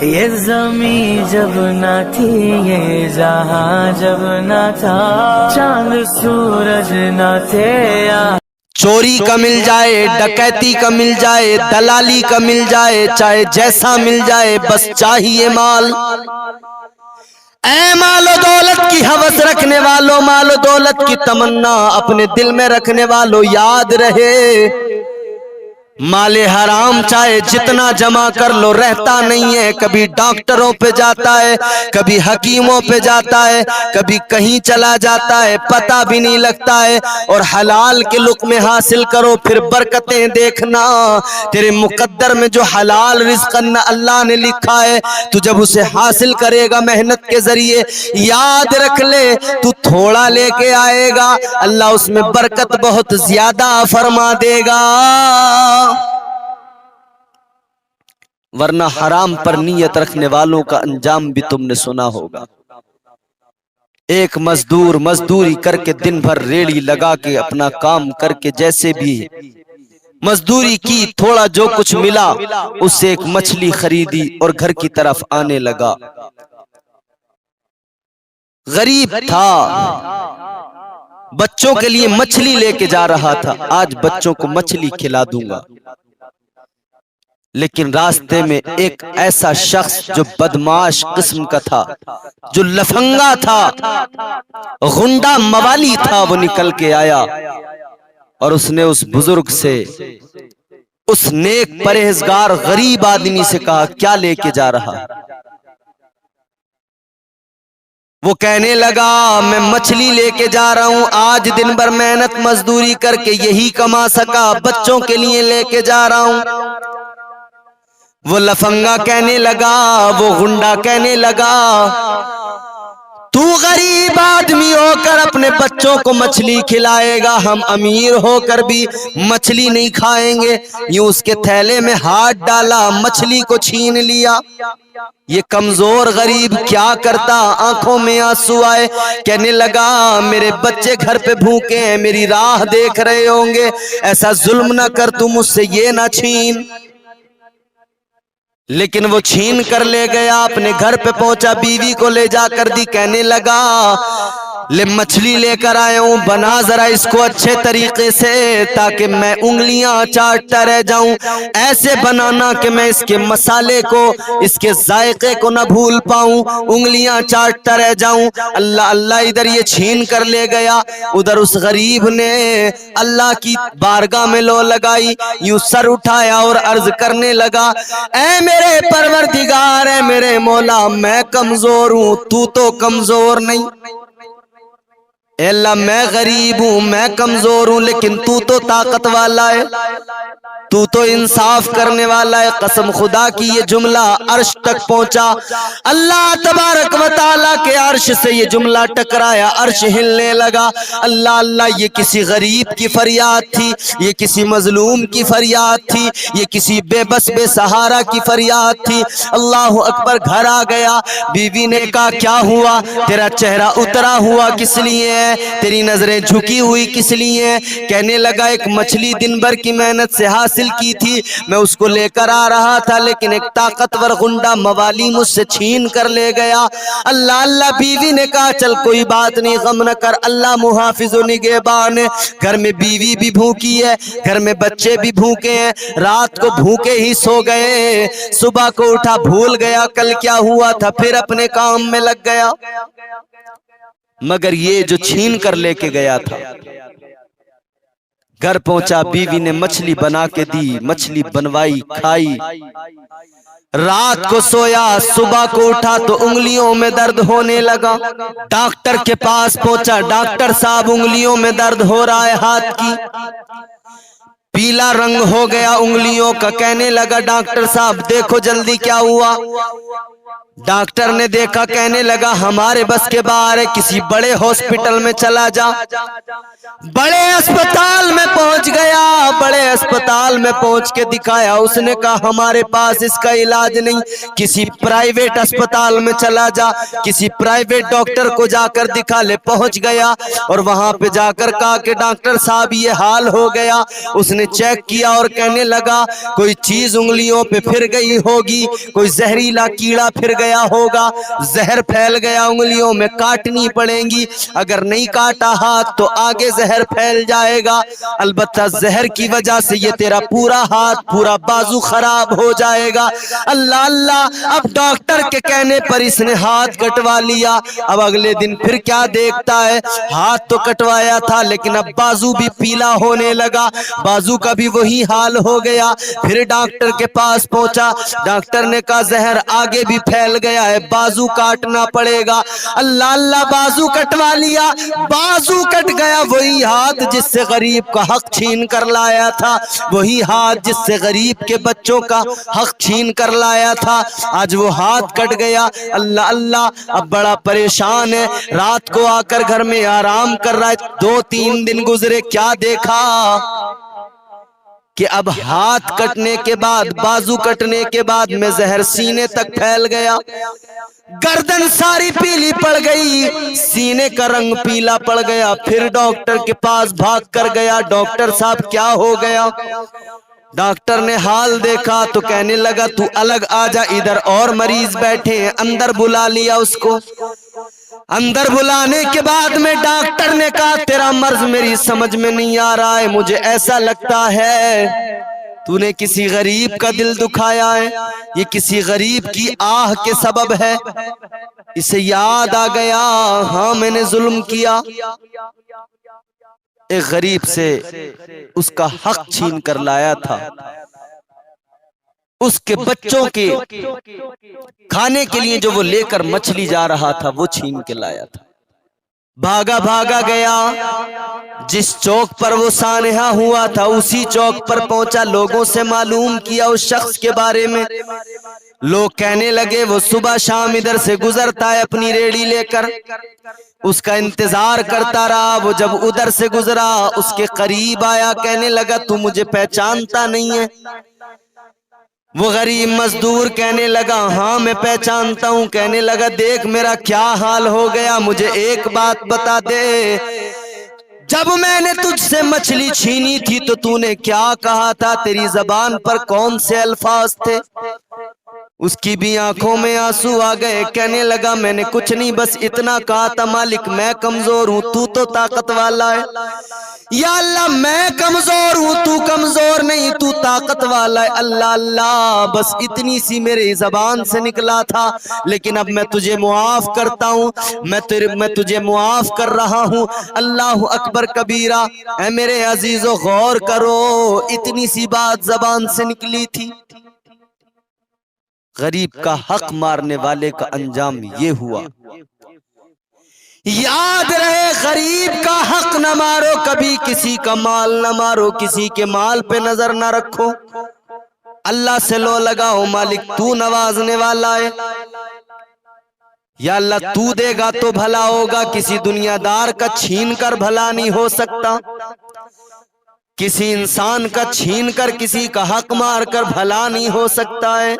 ये ज़मीं जब ना थी, ये जहां जब ना था, चांद सूरज ना थे या चोरी का मिल जाए, डकैती का मिल जाए, दलाली का मिल जाए, चाहे जैसा मिल जाए, बस चाहिए माल। ऐ मालो दौलत की हवस रखने वालों, मालो दौलत की तमन्ना अपने दिल में रखने वालों, याद रहे माले हराम चाहे जितना जमा कर लो रहता नहीं है। कभी डॉक्टरों पे जाता है, कभी हकीमों पे जाता है, कभी कहीं चला जाता है, पता भी नहीं लगता है। और हलाल के लुक़्मे हासिल करो, फिर बरकतें देखना। तेरे मुकद्दर में जो हलाल रिज़्क़ अल्लाह ने लिखा है, तू जब उसे हासिल करेगा मेहनत के जरिए, याद रख ले तू थोड़ा लेके आएगा, अल्लाह उसमें बरकत बहुत ज्यादा फरमा देगा। वरना हराम पर नियत रखने वालों का अंजाम भी तुमने सुना होगा। एक मजदूर मजदूरी करके दिन भर रेड़ी लगा के अपना काम करके जैसे भी मजदूरी की, थोड़ा जो कुछ मिला उससे एक मछली खरीदी और घर की तरफ आने लगा। गरीब था, बच्चों के लिए मछली लेके जा रहा था, आज बच्चों को मछली खिला दूंगा। लेकिन रास्ते में एक ऐसा शख्स जो बदमाश किस्म का था, जो लफंगा था, गुंडा मवाली था, वो निकल के आया और उसने उस बुजुर्ग से, उस नेक परहेजगार गरीब आदमी से कहा, क्या लेके जा रहा? वो कहने लगा, मैं मछली लेके जा रहा हूं, आज दिन भर मेहनत मजदूरी करके यही कमा सका, बच्चों के लिए लेके जा रहा हूं। वो लफंगा कहने लगा, वो गुंडा कहने लगा, तू गरीब आदमी होकर अपने बच्चों को मछली खिलाएगा, हम अमीर होकर भी मछली नहीं खाएंगे। यूं उसके थैले में हाथ डाला, मछली को छीन लिया। ये कमजोर गरीब क्या करता, आंखों में आंसू आए, कहने लगा, मेरे बच्चे घर पे भूखे हैं, मेरी राह देख रहे होंगे, ऐसा जुल्म ना कर, तू मुझसे ये ना छीन। लेकिन वो छीन कर ले गया, अपने घर पे पहुंचा, बीवी को ले जाकर दी, कहने लगा, ले मछली लेकर आया हूं, बना जरा इसको अच्छे तरीके से ताकि मैं उंगलियां चाटता रह जाऊं, ऐसे बनाना कि मैं इसके मसाले को, इसके जायके को ना भूल पाऊं, उंगलियां चाटता रह जाऊं। अल्लाह अल्लाह, इधर ये छीन कर ले गया, उधर उस गरीब ने अल्लाह की बारगाह में लो लगाई, यूं सर उठाया और अर्ज करने लगा, ऐ मेरे परवरदिगार, ऐ मेरे मौला, मैं कमजोर हूं, तू तो कमजोर नहीं। अल्लाह, मैं गरीब हूं, मैं कमजोर हूं, लेकिन तू तो ताकत वाला है, तू तो इंसाफ करने वाला है। कसम खुदा की ये जुमला अर्श तक पहुंचा, अल्लाह तबारक व तआला के अर्श से ये जुमला टकराया, अर्श हिलने लगा। अल्लाह अल्लाह, ये किसी गरीब की फरियाद थी, ये किसी मजलूम की फरियाद थी, ये किसी बेबस बेसहारा की फरियाद थी। अल्लाह अकबर। घर आ गया, बीवी ने कहा, क्या हुआ, तेरा चेहरा उतरा हुआ किस लिए है, तेरी नजरें झुकी हुई किस लिए है? कहने लगा, एक मछली दिन भर की मेहनत से हासिल की थी, मैं उसको लेकर आ रहा था, लेकिन एक ताकतवर गुंडा मवाली मुझसे छीन कर ले गया। अल्लाह अल्लाह, बीवी ने कहा, चल कोई बात नहीं, गम न कर, अल्लाह मुहाफिज व निगहबान है। घर में बीवी भी भूखी है, घर में बच्चे भी भूखे हैं, रात को भूखे ही सो गए, सुबह को उठा भूल गया कल क्या हुआ था, फिर अपने काम में लग गया। मगर ये जो छीन कर लेके गया था, घर पहुंचा, बीवी ने मछली बना के दी, मछली बनवाई, खाई, रात को सोया, सुबह को उठा तो उंगलियों में दर्द होने लगा। डॉक्टर के पास पहुंचा, डॉक्टर साहब उंगलियों में दर्द हो रहा है, हाथ की पीला रंग हो गया उंगलियों का। कहने लगा, डॉक्टर साहब देखो जल्दी क्या हुआ। डॉक्टर ने देखा, कहने लगा हमारे बस के बाहर है, किसी बड़े हॉस्पिटल में चला जा। बड़े अस्पताल में पहुंच गया, बड़े अस्पताल में पहुंच के दिखाया। उसने कहा हमारे पास इसका इलाज नहीं, किसी प्राइवेट अस्पताल में चला जा, किसी प्राइवेट डॉक्टर को जाकर दिखा ले। पहुंच गया और वहां पे जाकर कहा कि डॉक्टर साहब ये हाल हो गया। उसने चेक किया और कहने लगा कोई चीज उंगलियों पे फिर गई होगी, कोई जहरीला कीड़ा फिर गया होगा, जहर फैल गया उंगलियों में, काटनी पड़ेगी। अगर नहीं काटा हाथ तो आगे जहर फैल जाएगा, अलबत्ता जहर की वजह से ये तेरा पूरा हाथ पूरा बाजू खराब हो जाएगा। अल्लाह अल्लाह। अब डॉक्टर के कहने पर इसने हाथ कटवा लिया। अब अगले दिन फिर क्या देखता है, हाथ तो कटवाया था लेकिन अब बाजू भी पीला होने लगा, बाजू का भी वही हाल हो गया। फिर डॉक्टर के पास पहुंचा, डॉक्टर ने कहा जहर आगे भी फैल गया है, बाजू काटना पड़ेगा। अल्लाह अल्लाह, बाजू कटवा लिया, बाजू कट गया। वही हाथ जिससे गरीब का हक छीन कर लाया था, वही हाथ जिससे गरीब के बच्चों का हक छीन कर लाया था, आज वो हाथ कट गया। अल्लाह अल्लाह। अब बड़ा परेशान है, रात को आकर घर में आराम कर रहा है। 2-3 दिन गुजरे, क्या देखा कि अब हाथ कटने के बाद, बाजू कटने के बाद में जहर सीने तक फैल गया, गर्दन सारी पीली पड़ गई, सीने का रंग पीला पड़ गया। फिर डॉक्टर के पास भाग कर गया, डॉक्टर साहब क्या हो गया? डॉक्टर ने हाल देखा तो कहने लगा तू अलग आ जा, इधर और मरीज बैठे हैं। अंदर बुला लिया उसको। अंदर बुलाने के बाद में डॉक्टर ने कहा तेरा मर्ज मेरी समझ में नहीं आ रहा है, मुझे ऐसा लगता है तूने किसी गरीब का दिल दुखाया है, ये किसी गरीब की आह के सबब है। इसे याद आ गया, हाँ मैंने जुल्म किया, एक गरीब से उसका हक छीन कर लाया था, उसके बच्चों के खाने के लिए जो वो लेकर मछली जा रहा था वो छीन के लाया था। भागा भागा गया, जिस चौक पर वो सानहा हुआ था उसी चौक पर पहुंचा, लोगों से मालूम किया उस शख्स के बारे में। लोग कहने लगे वो सुबह शाम इधर से गुजरता है अपनी रेड़ी लेकर, उसका इंतजार करता रहा। वो जब उधर से गुजरा उसके करीब आया, कहने लगा तू मुझे पहचानता नहीं है? वो गरीब मजदूर कहने लगा हाँ मैं पहचानता हूँ। कहने लगा देख मेरा क्या हाल हो गया, मुझे एक बात बता दे, जब मैंने तुझसे मछली छीनी थी तो तूने क्या कहा था, तेरी जबान पर कौन से अल्फाज थे? उसकी भी आंखों में आंसू आ गए। कहने लगा मैंने कुछ नहीं, बस इतना कहा था मालिक मैं कमजोर हूँ, तू तो ताकत वाला है। या अल्लाह मैं कमजोर हूँ, तू कमजोर नहीं, तू ताकत वाला है। अल्लाह अल्लाह, बस इतनी सी मेरी जबान से निकला था, लेकिन अब मैं तुझे मुआफ करता हूँ, मैं तुझे मुआफ कर रहा हूँ। अल्लाह अकबर कबीरा। ऐ मेरे अजीजों गौर करो, इतनी सी बात जबान से निकली थी। गरीब का हक मारने वाले का अंजाम ये हुआ। याद रहे गरीब का हक न मारो कभी, किसी का माल न मारो, किसी के माल पे नजर न रखो। अल्लाह से लो लगाओ, मालिक तू नवाजने वाला है। या अल्लाह तू देगा तो भला होगा, किसी दुनियादार का छीन कर भला नहीं हो सकता, किसी इंसान का छीन कर किसी का हक मार कर भला नहीं हो सकता है।